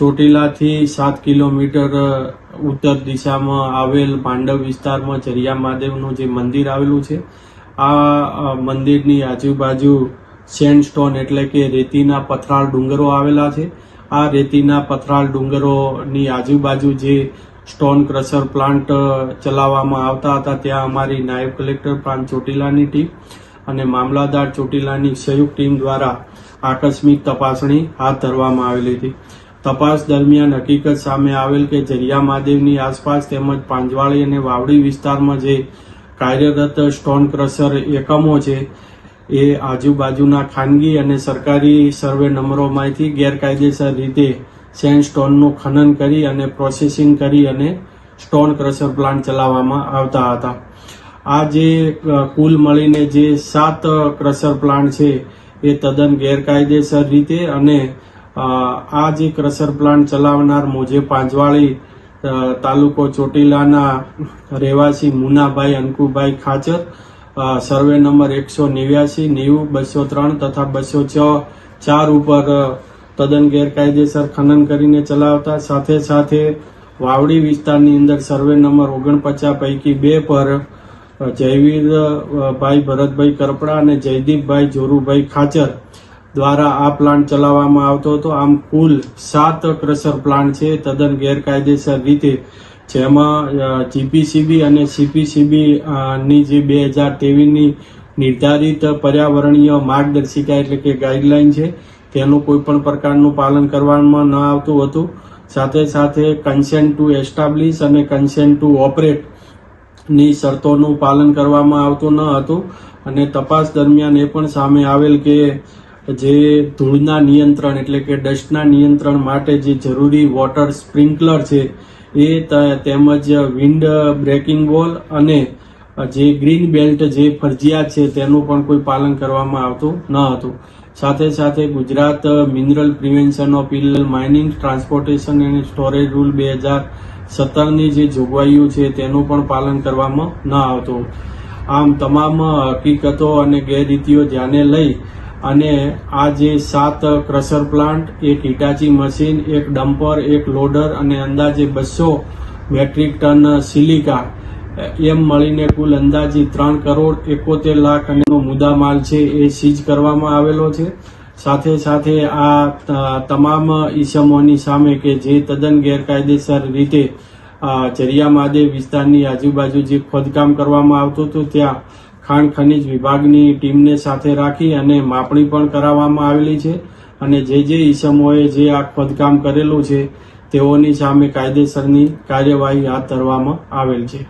ચોટીલાથી 7 kilometre ઉત્તર દિશામાં આવેલ પાંડવ વિસ્તારમાં જરિયા મહાદેવનું જે મંદિર આવેલું છે, આ મંદિરની આજુબાજુ સેન્ડસ્ટોન એટલે કે રેતીના પથરાળ ડુંગરો આવેલા છે. આ રેતીના પથરાળ ડુંગરોની આજુબાજુ જે સ્ટોન ક્રશર પ્લાન્ટ ચલાવવામાં આવતા હતા, ત્યાં અમારી નાયબ કલેક્ટર પ્રાંત ચોટીલાની ટીમ અને મામલતદાર ચોટીલાની સંયુક્ત ટીમ દ્વારા આકસ્મિક તપાસણી હાથ ધરવામાં આવેલી હતી. તપાસ દરમિયાન હકીકત સામે આવેલ કે જરિયા મહાદેવની આસપાસ તેમજ પાંજવાળી અને વાવડી વિસ્તારમાં જે કાર્યરત સ્ટોન ક્રશર એકમો છે, એ આજુબાજુના ખાનગી અને સરકારી સર્વે નંબરોમાંથી ગેરકાયદેસર રીતે સેન્ડસ્ટોનનું ખનન કરી અને પ્રોસેસિંગ કરી અને સ્ટોન ક્રશર પ્લાન્ટ ચલાવવામાં આવતા હતા. આ જે કુલ મળીને જે 7 ક્રશર પ્લાન્ટ છે, એ તદ્દન ગેરકાયદેસર રીતે અને આ જે ક્રશર પ્લાન્ટ ચલાવનાર મોજે પાંજવાળી તાલુકો ચોટીલાના રહેવાસી મુનાભાઈ અંકુભાઈ ખાચર, સર્વે નંબર 189, 90, 203 તથા 204 ઉપર તદ્દન ગેરકાયદેસર ખનન કરીને ચલાવતા, સાથે સાથે વાવડી વિસ્તારની અંદર સર્વે નંબર 49 પૈકી 2 પર જયવીરભાઈ ભરતભાઈ કરપડા અને જયદીપભાઈ જોરુભાઈ ખાચર દ્વારા આ પ્લાન્ટ ચલાવવામાં આવતો હતો. આમ કુલ 7 ક્રશર પ્લાન્ટ છે તદ્દન ગેરકાયદેસર રીતે, જેમાં જીપીસીબી અને સીપીસીબી ની જે 2023ની નિર્ધારિત પર્યાવરણીય માર્ગદર્શિકા એટલે કે ગાઈડલાઈન છે, તેનું કોઈ પણ પ્રકારનું પાલન કરવામાં ન આવતું હતું. સાથે સાથે કન્સેન્ટ ટુ એસ્ટાબ્લિશ અને કન્સેન્ટ ટુ ઓપરેટ ની શરતોનું પાલન કરવામાં આવતું ન હતું. અને તપાસ દરમિયાન એ પણ સામે આવેલ કે જે ધૂળના નિયંત્રણ એટલે કે ડસ્ટના નિયંત્રણ માટે જે જરૂરી વોટર સ્પ્રિંકલર છે, એ તેમજ વિન્ડ બ્રેકિંગ વોલ અને જે ગ્રીન બેલ્ટ જે ફરજિયાત છે, તેનું પણ કોઈ પાલન કરવામાં આવતું ન હતું. સાથે સાથે Gujarat mineral prevention of illegal mining, transportation અને સ્ટોરેજ રૂલ 2017ની જે જોગવાઈઓ છે, તેનું પણ પાલન કરવામાં ન આવતું. આમ તમામ હકીકતો અને ગેરરીતિઓ ધ્યાને લઈ અને આ જે 7 ક્રશર પ્લાન્ટ, એક હિટાચી મશીન, એક ડમ્પર, એક લોડર અને અંદાજે 200 મેટ્રિક ટન સિલિકા, એમ મળીને કુલ અંદાજે 3,71,00,000 અને મુદ્દામાલ છે એ સીઝ કરવામાં આવેલો છે. સાથે સાથે આ તમામ ઈસમોની સામે કે જે તદ્દન ગેરકાયદેસર રીતે જરિયા મહાદેવ વિસ્તારની આજુબાજુ જે ખોદકામ કરવામાં આવતું હતું, ત્યાં ખાણ ખનીજ વિભાગની ટીમને સાથે રાખી અને માપણી પણ કરાવવામાં આવેલી છે. અને જે ઈસમોએ જે આ ખોદકામ કરેલું છે, તેઓની સામે કાયદેસરની કાર્યવાહી હાથ ધરવામાં આવેલ છે.